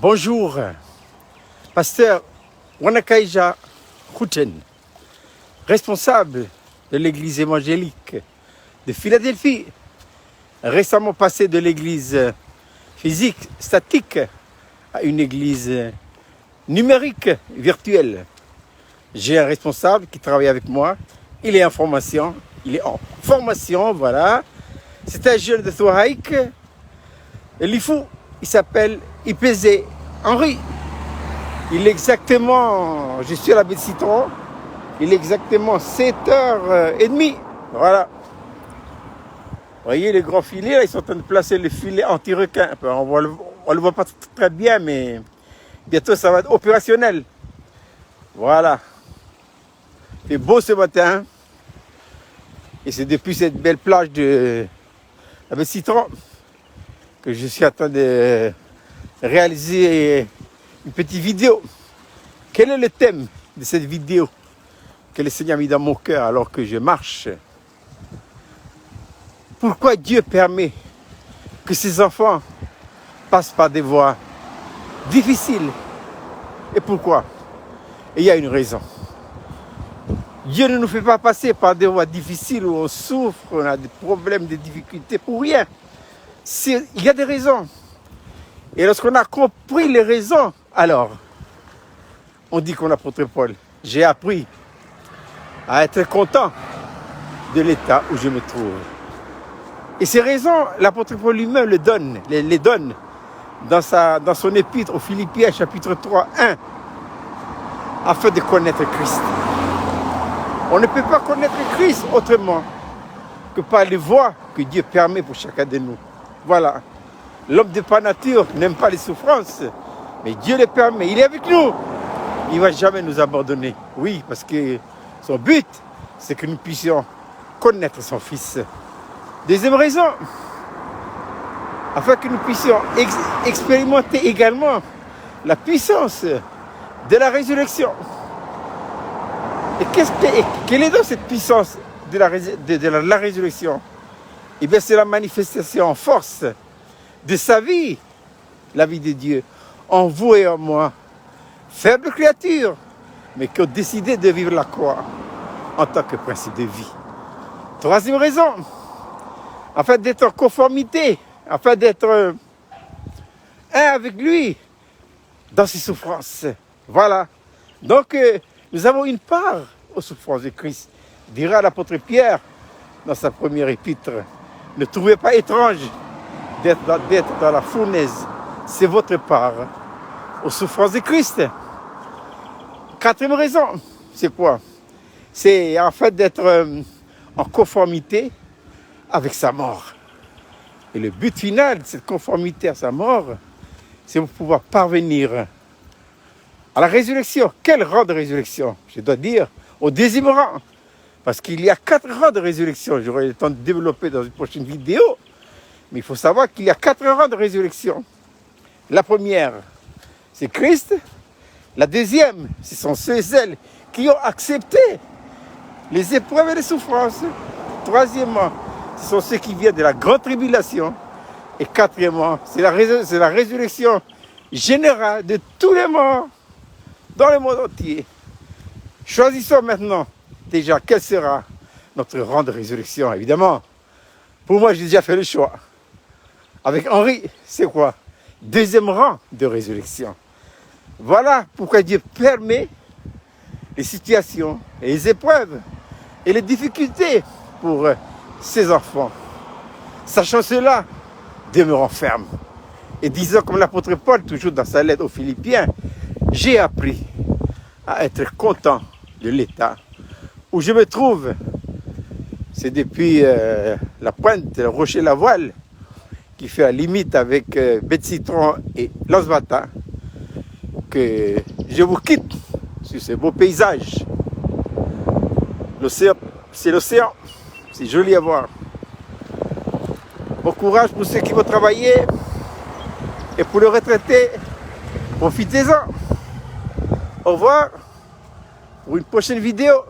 Bonjour, pasteur Wanakaija Khouten, responsable de l'église évangélique de Philadelphie, récemment passé de l'église physique, statique, à une église numérique, virtuelle. J'ai un responsable qui travaille avec moi, il est en formation, voilà. C'est un jeune de Thohaïk, l'IFU, il s'appelle IPZ Henri. Il est exactement, je suis à la baie de Citron, il est exactement 7h30, voilà. Vous voyez les grands filets, là, ils sont en train de placer le filet anti-requin. On le voit pas très bien, mais bientôt ça va être opérationnel. Voilà. Il fait beau ce matin. Et c'est depuis cette belle plage de la baie de Citron que je suis en train de réaliser une petite vidéo. Quel est le thème de cette vidéo que le Seigneur a mis dans mon cœur alors que je marche? Pourquoi Dieu permet que ses enfants passent par des voies difficiles? Et pourquoi? Et il y a une raison. Dieu ne nous fait pas passer par des voies difficiles où on souffre, on a des problèmes, des difficultés pour rien. Il y a des raisons. Et lorsqu'on a compris les raisons, alors, on dit qu'on l'apôtre Paul, j'ai appris à être content de l'état où je me trouve. Et ces raisons, l'apôtre Paul lui-même les donne dans son épître aux Philippiens, chapitre 3, 1, afin de connaître Christ. On ne peut pas connaître Christ autrement que par les voies que Dieu permet pour chacun de nous. Voilà. L'homme de par nature n'aime pas les souffrances, mais Dieu les permet. Il est avec nous. Il ne va jamais nous abandonner. Oui, parce que son but, c'est que nous puissions connaître son Fils. Deuxième raison, afin que nous puissions expérimenter également la puissance de la résurrection. Et quelle est donc cette puissance de la résurrection? Eh bien, c'est la manifestation en force de sa vie, la vie de Dieu, en vous et en moi, faibles créatures, mais qui ont décidé de vivre la croix en tant que principe de vie. Troisième raison, afin d'être en conformité, afin d'être un avec lui dans ses souffrances. Voilà. Donc, nous avons une part aux souffrances de Christ. Dira l'apôtre Pierre dans sa première épître, ne trouvez pas étrange d'être dans la fournaise. C'est votre part aux souffrances de Christ. Quatrième raison, c'est quoi? C'est en fait d'être en conformité avec sa mort. Et le but final de cette conformité à sa mort, c'est pour pouvoir parvenir à la résurrection. Quel rang de résurrection? Je dois dire au deuxième rang. Parce qu'il y a 4 rangs de résurrection. J'aurai le temps de développer dans une prochaine vidéo. Mais il faut savoir qu'il y a 4 rangs de résurrection. La première, c'est Christ. La deuxième, ce sont ceux et celles qui ont accepté les épreuves et les souffrances. Troisièmement, ce sont ceux qui viennent de la grande tribulation. Et quatrièmement, c'est la résurrection générale de tous les morts dans le monde entier. Choisissons maintenant déjà quel sera notre rang de résurrection. Évidemment, pour moi, j'ai déjà fait le choix. Avec Henri, c'est quoi? Deuxième rang de résurrection. Voilà pourquoi Dieu permet les situations et les épreuves et les difficultés pour ses enfants. Sachant cela, demeurons fermes. Et disons comme l'apôtre Paul, toujours dans sa lettre aux Philippiens, j'ai appris à être content de l'état où je me trouve. C'est depuis la pointe, le rocher La Voile, qui fait la limite avec baie de Citron et Los-Bata, que je vous quitte sur ces beaux paysages. L'océan, c'est joli à voir. Bon courage pour ceux qui vont travailler et pour les retraités, profitez-en. Au revoir pour une prochaine vidéo.